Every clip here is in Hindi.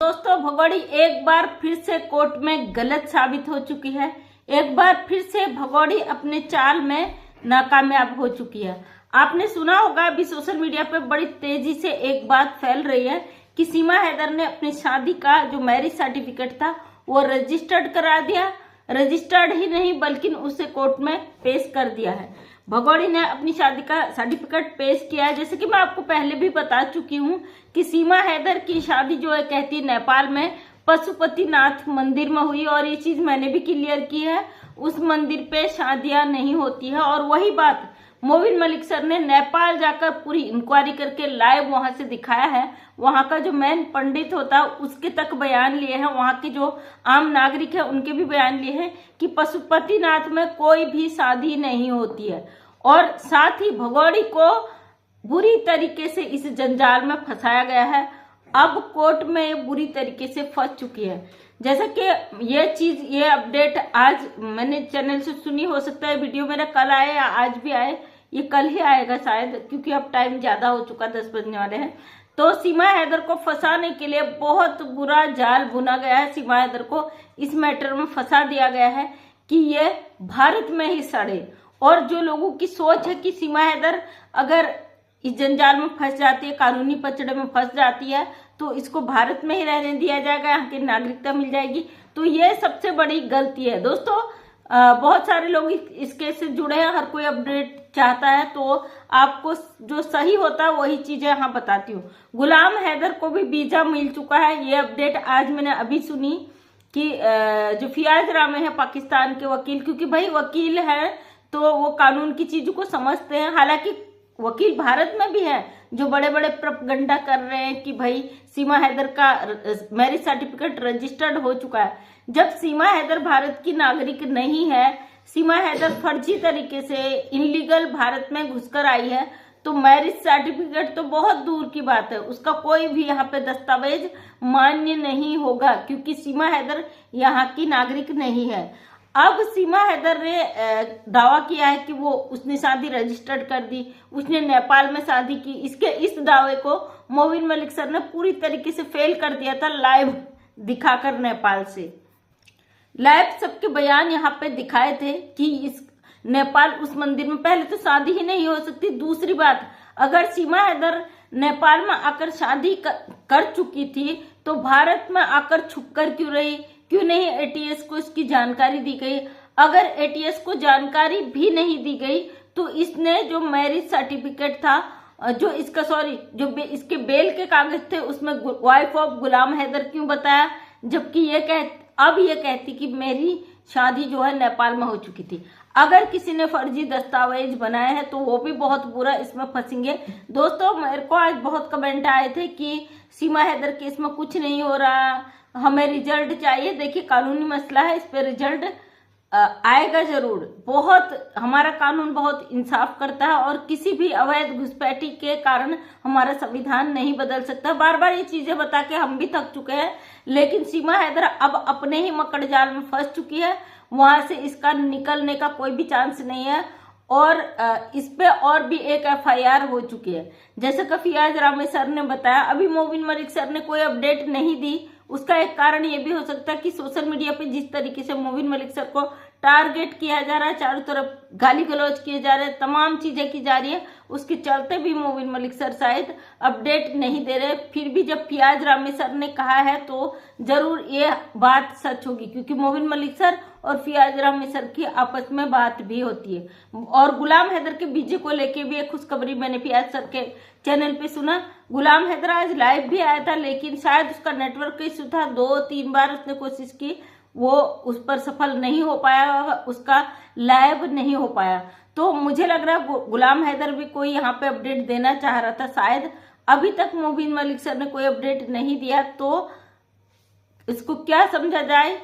दोस्तों, भगोड़ी एक बार फिर से कोर्ट में गलत साबित हो चुकी है। एक बार फिर से भगोड़ी अपने चाल में नाकामयाब हो चुकी है। आपने सुना होगा, अभी सोशल मीडिया पे बड़ी तेजी से एक बात फैल रही है कि सीमा हैदर ने अपनी शादी का जो मैरिज सर्टिफिकेट था वो रजिस्टर्ड करा दिया। रजिस्टर्ड ही नहीं बल्कि उसे कोर्ट में पेश कर दिया है। भगोड़ी ने अपनी शादी का सर्टिफिकेट पेश किया है। जैसे कि मैं आपको पहले भी बता चुकी हूँ कि सीमा हैदर की शादी जो है कहती है नेपाल में पशुपतिनाथ मंदिर में हुई, और ये चीज मैंने भी क्लियर की है। उस मंदिर पे शादियां नहीं होती है। और वही बात मोबिन मलिक सर ने नेपाल जाकर पूरी इंक्वायरी करके लाइव वहां से दिखाया है। वहां का जो मेन पंडित होता है उसके तक बयान लिए हैं, वहां के जो आम नागरिक है उनके भी बयान लिए हैं कि पशुपतिनाथ में कोई भी शादी नहीं होती है। और साथ ही भगोड़ी को बुरी तरीके से इस जंजाल में फंसाया गया है। अब कोर्ट में बुरी तरीके से फंस चुकी है। जैसा कि ये अपडेट आज मैंने चैनल से सुनी, हो सकता है वीडियो मेरा कल आए या आज भी आए, ये कल ही आएगा शायद, क्योंकि अब टाइम ज्यादा हो चुका, 10 बजने वाले हैं। तो सीमा हैदर को फंसाने के लिए बहुत बुरा जाल बुना गया है। सीमा हैदर को इस मैटर में फंसा दिया गया है कि ये भारत में ही सड़े। और जो लोगों की सोच है कि सीमा हैदर अगर इस जंजाल में फंस जाती है, कानूनी पचड़े में फंस जाती है, तो इसको भारत में ही रहने दिया जाएगा, यहाँ की नागरिकता मिल जाएगी, तो ये सबसे बड़ी गलती है। दोस्तों, बहुत सारे लोग इस केस से जुड़े हैं, हर कोई अपडेट चाहता है, तो आपको जो सही होता है वही चीजें यहाँ बताती हूँ। गुलाम हैदर को भी वीजा मिल चुका है। ये अपडेट आज मैंने अभी सुनी कि जो फियाज रामे है पाकिस्तान के वकील, क्योंकि भाई वकील है तो वो कानून की चीजों को समझते हैं। हालांकि वकील भारत में भी है जो बड़े बड़े प्रोपगंडा कर रहे हैं कि भाई सीमा हैदर का मैरिज सर्टिफिकेट रजिस्टर्ड हो चुका है। जब सीमा हैदर भारत की नागरिक नहीं है, सीमा हैदर फर्जी तरीके से इनलीगल भारत में घुसकर आई है, तो मैरिज सर्टिफिकेट तो बहुत दूर की बात है, उसका कोई भी यहाँ पे दस्तावेज मान्य नहीं होगा, क्योंकि सीमा हैदर यहाँ की नागरिक नहीं है। अब सीमा हैदर ने दावा किया है कि वो उसने शादी रजिस्टर्ड कर दी, उसने नेपाल में शादी की। इस दावे को मोबिन मलिक सर ने पूरी तरीके से फेल कर दिया था, लाइव दिखाकर नेपाल से। लाइव सबके बयान यहाँ पे दिखाए थे कि इस नेपाल उस मंदिर में पहले तो शादी ही नहीं हो सकती। दूसरी बात, अगर सीमा हैदर नेपाल में आकर शादी कर चुकी थी तो भारत में आकर छुपकर क्यों रही, क्यों नहीं एटीएस को इसकी जानकारी दी गई? अगर एटीएस को जानकारी भी नहीं दी गई तो इसने जो मैरिज सर्टिफिकेट था, जो इसके बेल के कागज थे, उसमें वाइफ ऑफ गुलाम हैदर क्यों बताया, जबकि अब ये कहती कि मेरी शादी जो है नेपाल में हो चुकी थी। अगर किसी ने फर्जी दस्तावेज बनाए हैं तो वो भी बहुत बुरा इसमें फंसेंगे। दोस्तों, मेरे को आज बहुत कमेंट आए थे कि सीमा हैदर केस में कुछ नहीं हो रहा, हमें रिजल्ट चाहिए। देखिए, कानूनी मसला है, इस पे रिजल्ट आएगा जरूर। हमारा कानून बहुत इंसाफ करता है और किसी भी अवैध घुसपैठी के कारण हमारा संविधान नहीं बदल सकता। बार बार ये चीजें बता के हम भी थक चुके हैं, लेकिन सीमा हैदर अब अपने ही मकड़ जाल में फंस चुकी है। वहां से इसका निकलने का कोई भी चांस नहीं है। और इस पे और भी एक एफआईआर हो चुकी है, जैसे कि फियाज रामे सर ने बताया। अभी मोबिन मलिक सर ने कोई अपडेट नहीं दी। उसका एक कारण ये भी हो सकता है कि सोशल मीडिया पे जिस तरीके से मोबिन मलिक सर को टारगेट किया जा रहा है, चारों तरफ गाली गलौज किए जा रहे हैं, तमाम चीजें की जा रही है, उसके चलते भी मोबिन मलिक सर शायद अपडेट नहीं दे रहे। फिर भी जब फियाज रामे सर ने कहा है तो जरूर ये बात सच होगी, क्योंकि मोबिन मलिक सर और फियाज रामे सर की आपस में बात भी होती है। और गुलाम हैदर के बीजे को लेके भी एक खुशखबरी मैंने फियाज सर के चैनल पे सुना। गुलाम हैदर आज लाइव भी आया था, लेकिन शायद उसका नेटवर्क का इशू था। 2-3 बार उसने कोशिश की, वो उस पर सफल नहीं हो पाया, उसका लाइव नहीं हो पाया। तो मुझे लग रहा है गुलाम हैदर भी कोई यहाँ पे अपडेट देना चाह रहा था शायद। अभी तक मोबिन मलिक सर ने कोई अपडेट नहीं दिया, तो इसको क्या समझा जाए,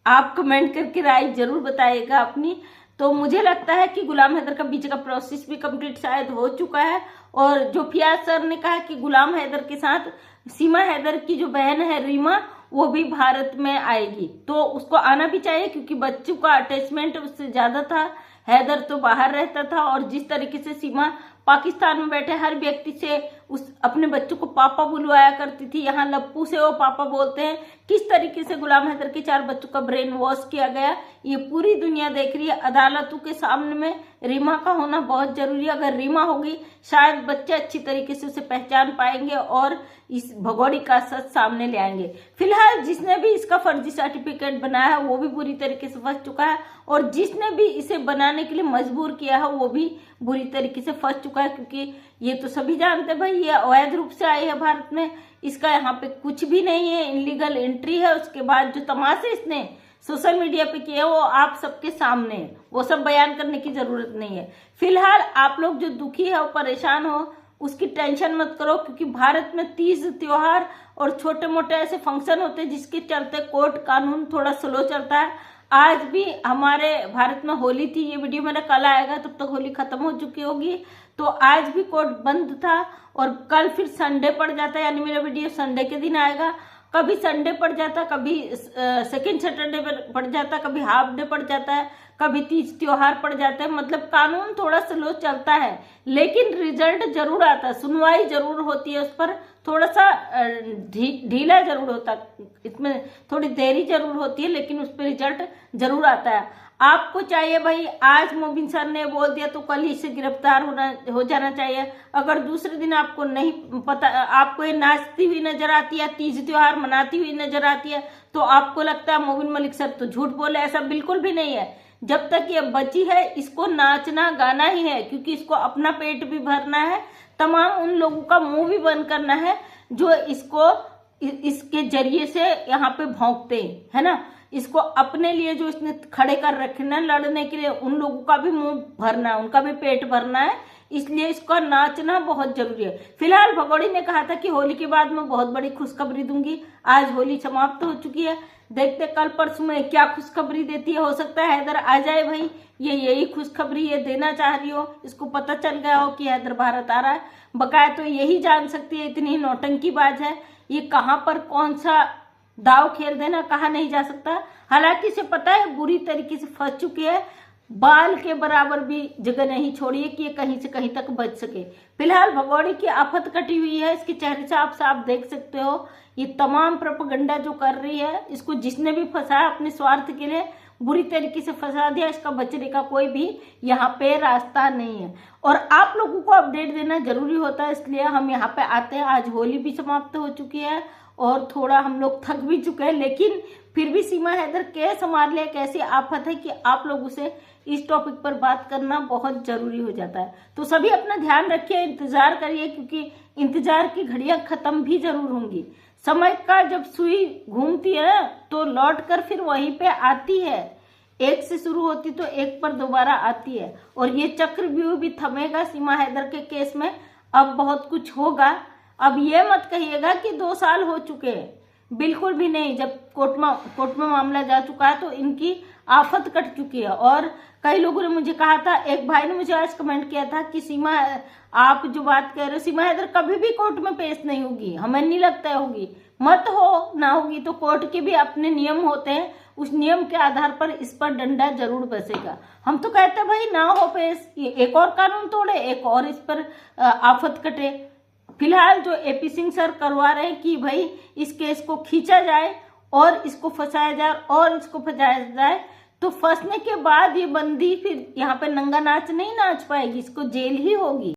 आप कमेंट करके राय जरूर बताइएगा अपनी। तो मुझे लगता है कि गुलाम हैदर का बीच का प्रोसेस भी कंप्लीट शायद हो चुका है। और जो फियाज सर ने कहा कि गुलाम हैदर के साथ सीमा हैदर की जो बहन है रीमा, वो भी भारत में आएगी, तो उसको आना भी चाहिए, क्योंकि बच्चों का अटैचमेंट उससे ज्यादा था। हैदर तो बाहर रहता था, और जिस तरीके से सीमा पाकिस्तान में बैठे हर व्यक्ति से उस अपने बच्चों को पापा बुलवाया करती थी। यहाँ लप्पू से वो पापा बोलते हैं। किस तरीके से गुलाम हैदर के 4 बच्चों का ब्रेन वॉश किया गया, ये पूरी दुनिया देख रही है। अदालतों के सामने में रीमा का होना बहुत जरूरी है। अगर रीमा होगी शायद बच्चे अच्छी तरीके से उसे पहचान पाएंगे और इस भगोड़ी का सच सामने ले आएंगे। फिलहाल जिसने भी इसका फर्जी सर्टिफिकेट बनाया है वो भी बुरी तरीके से फंस चुका है, और जिसने भी इसे बनाने के लिए मजबूर किया है वो भी बुरी तरीके से फंस चुका है, क्योंकि ये तो सभी जानते हैं भाई ये अवैध रूप से आई है भारत में। इसका यहाँ पे कुछ भी नहीं है, इनलीगल एंट्री है। उसके बाद जो तमाशे इसने सोशल मीडिया पे किए वो आप सबके सामने है, वो सब बयान करने की जरूरत नहीं है। फिलहाल आप लोग जो दुखी है, परेशान हो, उसकी टेंशन मत करो, क्योंकि भारत में तीज त्योहार और छोटे मोटे ऐसे फंक्शन होते हैं जिसके चलते कोर्ट कानून थोड़ा स्लो चलता है। आज भी हमारे भारत में होली थी, ये वीडियो मेरा कल आएगा, तब तक होली खत्म हो चुकी होगी। तो आज भी कोर्ट बंद था और कल फिर संडे पड़ जाता है, यानी मेरा वीडियो संडे के दिन आएगा। कभी संडे पड़ जाता, कभी सेकेंड सैटरडे पड़ जाता, कभी हाफ डे पड़ जाता है, कभी तीज त्योहार पड़ जाता है। मतलब कानून थोड़ा स्लो चलता है, लेकिन रिजल्ट जरूर आता है, सुनवाई जरूर होती है, उस पर थोड़ा सा ढीला जरूर होता है, इसमें थोड़ी देरी जरूर होती है, लेकिन उस पर रिजल्ट जरूर आता है। आपको चाहिए भाई आज मोबिन सर ने बोल दिया तो कल ही से गिरफ्तार हो जाना चाहिए। अगर दूसरे दिन आपको नहीं पता, आपको ये नाचती हुई नजर आती है, तीज त्योहार मनाती हुई नजर आती है, तो आपको लगता है मोबिन मलिक सर तो झूठ बोले, ऐसा बिल्कुल भी नहीं है। जब तक ये बची है इसको नाचना गाना ही है, क्योंकि इसको अपना पेट भी भरना है, तमाम उन लोगों का मुंह भी बंद करना है जो इसके जरिए से यहाँ पे भौंकते है ना। इसको अपने लिए जो इसने खड़े कर रखे ना लड़ने के लिए, उन लोगों का भी मुंह भरना है, उनका भी पेट भरना है, इसलिए इसका नाचना बहुत जरूरी है। फिलहाल भगोड़ी ने कहा था कि होली के बाद मैं बहुत बड़ी खुशखबरी दूंगी। आज होली समाप्त हो चुकी है, देखते कल परसों में क्या खुशखबरी देती है। हो सकता है हैदर आ जाए भाई, ये यही खुशखबरी ये देना चाह रही हो, इसको पता चल गया हो कि हैदर भारत आ रहा है। बकाया तो यही जान सकती है, इतनी नौटंकीबाज है ये, कहाँ पर कौन सा दाव खेल देना कहा नहीं जा सकता। हालांकि इसे पता है बुरी तरीके से फंस चुकी है, बाल के बराबर भी जगह नहीं छोड़ी है कि ये कहीं से कहीं तक बच सके। फिलहाल भगोड़ी की आफत कटी हुई है, इसके चेहरे से आप साफ देख सकते हो। ये तमाम प्रोपेगेंडा जो कर रही है, इसको जिसने भी फंसाया अपने स्वार्थ के लिए बुरी तरीके से फंसा दिया, इसका बचने का कोई भी यहाँ पे रास्ता नहीं है। और आप लोगों को अपडेट देना जरूरी होता है, इसलिए हम यहाँ पे आते हैं। आज होली भी समाप्त हो चुकी है और थोड़ा हम लोग थक भी चुके हैं, लेकिन फिर भी सीमा हैदर केस हमारे लिए एक ऐसी आफत है कि आप लोगों से इस टॉपिक पर बात करना बहुत जरूरी हो जाता है। तो सभी अपना ध्यान रखिए, इंतजार करिए, क्योंकि इंतजार की घड़ियां खत्म भी जरूर होंगी। समय का जब सुई घूमती है तो लौट कर फिर वहीं पे आती है, एक से शुरू होती तो एक पर दोबारा आती है, और ये चक्रव्यूह भी थमेगा सीमा हैदर के केस में। अब बहुत कुछ होगा। अब ये मत कहिएगा कि 2 साल हो चुके हैं, बिल्कुल भी नहीं। जब कोर्ट में मामला जा चुका है तो इनकी आफत कट चुकी है। और कई लोगों ने मुझे कहा था, एक भाई ने मुझे आज कमेंट किया था कि सीमा आप जो बात कह रहे हो, सीमा हैदर कभी भी कोर्ट में पेश नहीं होगी, हमें नहीं लगता है होगी। मत हो ना होगी तो कोर्ट के भी अपने नियम होते हैं, उस नियम के आधार पर इस पर डंडा जरूर बसेगा। हम तो कहते हैं भाई ना हो पेश, ये एक और कानून तोड़े, एक और इस पर आफत कटे। फिलहाल जो एपी सिंह सर करवा रहे हैं कि भाई इस केस को खींचा जाए और इसको फंसाया जाए और इसको फंसाया जाए, तो फंसने के बाद ये बंदी फिर यहाँ पे नंगा नाच नहीं नाच पाएगी, इसको जेल ही होगी।